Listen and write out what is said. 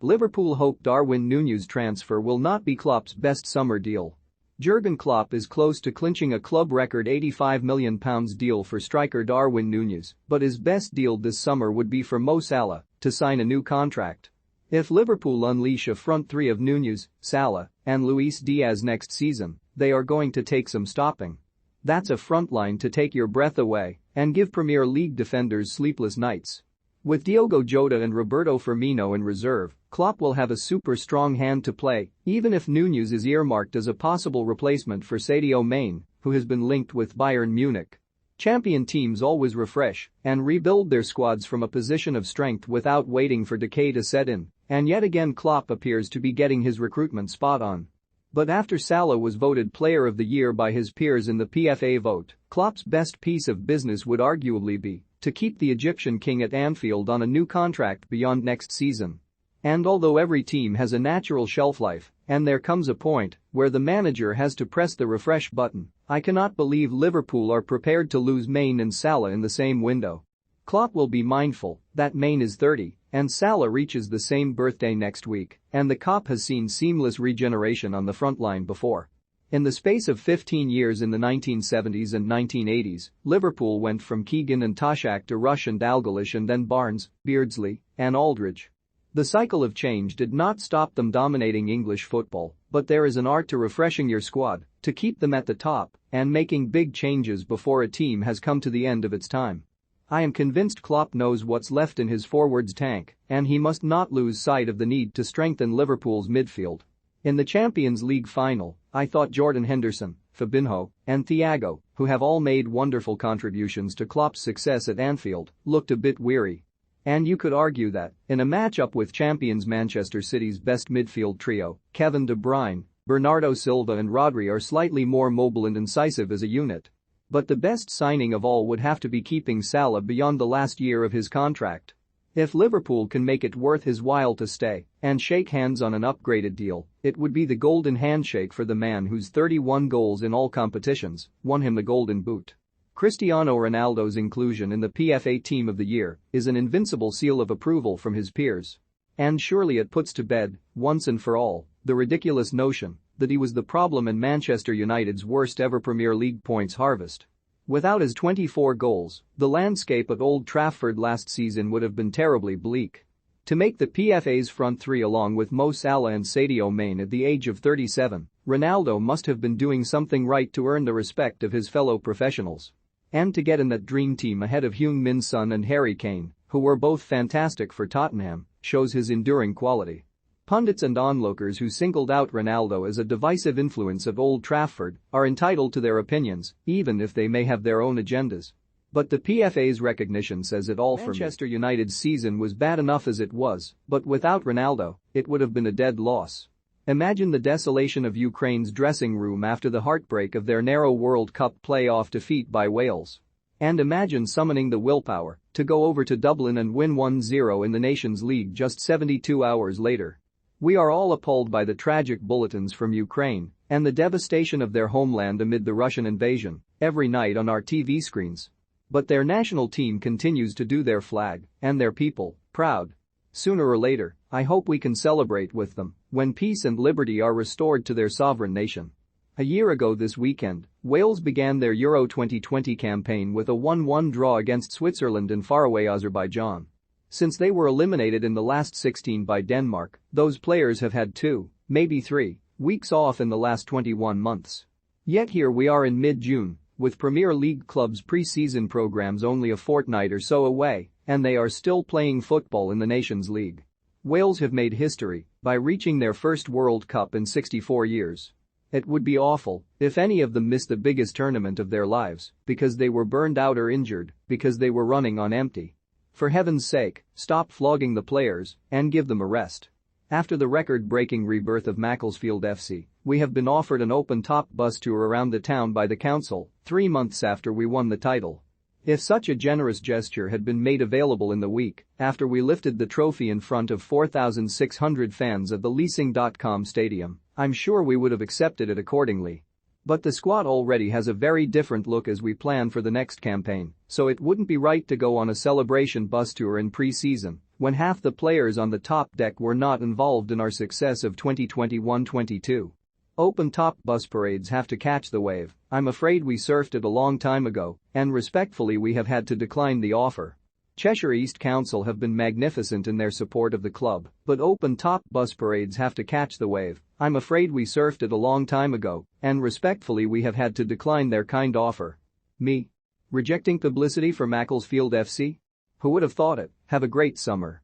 Liverpool hope Darwin Nunez transfer will not be Klopp's best summer deal. Jurgen Klopp is close to clinching a club record £85 million deal for striker Darwin Nunez, but his best deal this summer would be for Mo Salah to sign a new contract. If Liverpool unleash a front three of Nunez, Salah, and Luis Diaz next season, they are going to take some stopping. That's a front line to take your breath away and give Premier League defenders sleepless nights. With Diogo Jota and Roberto Firmino in reserve, Klopp will have a super strong hand to play, even if Nunez is earmarked as a possible replacement for Sadio Mane, who has been linked with Bayern Munich. Champion teams always refresh and rebuild their squads from a position of strength without waiting for decay to set in, and yet again Klopp appears to be getting his recruitment spot on. But after Salah was voted Player of the Year by his peers in the PFA vote, Klopp's best piece of business would arguably be to keep the Egyptian king at Anfield on a new contract beyond next season. And although every team has a natural shelf life, and there comes a point where the manager has to press the refresh button, I cannot believe Liverpool are prepared to lose Mane and Salah in the same window. Klopp will be mindful that Mane is 30 and Salah reaches the same birthday next week, and the cop has seen seamless regeneration on the front line before. In the space of 15 years in the 1970s and 1980s, Liverpool went from Keegan and Toshak to Rush and Dalglish and then Barnes, Beardsley, and Aldridge. The cycle of change did not stop them dominating English football, but there is an art to refreshing your squad to keep them at the top and making big changes before a team has come to the end of its time. I am convinced Klopp knows what's left in his forwards tank, and he must not lose sight of the need to strengthen Liverpool's midfield. In the Champions League final, I thought Jordan Henderson, Fabinho, and Thiago, who have all made wonderful contributions to Klopp's success at Anfield, looked a bit weary. And you could argue that, in a matchup with champions Manchester City's best midfield trio, Kevin De Bruyne, Bernardo Silva and Rodri are slightly more mobile and incisive as a unit. But the best signing of all would have to be keeping Salah beyond the last year of his contract. If Liverpool can make it worth his while to stay and shake hands on an upgraded deal, it would be the golden handshake for the man whose 31 goals in all competitions won him the Golden Boot. Cristiano Ronaldo's inclusion in the PFA Team of the Year is an invincible seal of approval from his peers. And surely it puts to bed, once and for all, the ridiculous notion that he was the problem in Manchester United's worst ever Premier League points harvest. Without his 24 goals, the landscape at Old Trafford last season would have been terribly bleak. To make the PFA's front three along with Mo Salah and Sadio Mane at the age of 37, Ronaldo must have been doing something right to earn the respect of his fellow professionals. And to get in that dream team ahead of Heung-min Son and Harry Kane, who were both fantastic for Tottenham, shows his enduring quality. Pundits and onlookers who singled out Ronaldo as a divisive influence at Old Trafford are entitled to their opinions, even if they may have their own agendas. But the PFA's recognition says it all for me. Manchester United's season was bad enough as it was, but without Ronaldo, it would have been a dead loss. Imagine the desolation of Ukraine's dressing room after the heartbreak of their narrow World Cup playoff defeat by Wales. And imagine summoning the willpower to go over to Dublin and win 1-0 in the Nations League just 72 hours later. We are all appalled by the tragic bulletins from Ukraine and the devastation of their homeland amid the Russian invasion every night on our TV screens. But their national team continues to do their flag and their people proud. Sooner or later, I hope we can celebrate with them when peace and liberty are restored to their sovereign nation. A year ago this weekend, Wales began their Euro 2020 campaign with a 1-1 draw against Switzerland in faraway Azerbaijan. Since they were eliminated in the last 16 by Denmark, those players have had 2, maybe 3, weeks off in the last 21 months. Yet here we are in mid-June, with Premier League clubs' pre-season programs only a fortnight or so away, and they are still playing football in the Nations League. Wales have made history by reaching their first World Cup in 64 years. It would be awful if any of them missed the biggest tournament of their lives because they were burned out or injured, because they were running on empty. For heaven's sake, stop flogging the players and give them a rest. After the record-breaking rebirth of Macclesfield FC, we have been offered an open-top bus tour around the town by the council 3 months after we won the title. If such a generous gesture had been made available in the week after we lifted the trophy in front of 4,600 fans at the Leasing.com stadium, I'm sure we would have accepted it accordingly. But the squad already has a very different look as we plan for the next campaign, so it wouldn't be right to go on a celebration bus tour in pre-season when half the players on the top deck were not involved in our success of 2021-22. Open-top bus parades have to catch the wave. I'm afraid we surfed it a long time ago, and respectfully we have had to decline the offer. Cheshire East Council have been magnificent in their support of the club, but open-top bus parades have to catch the wave. I'm afraid we surfed it a long time ago, and respectfully we have had to decline their kind offer. Me? Rejecting publicity for Macclesfield FC? Who would have thought it? Have a great summer.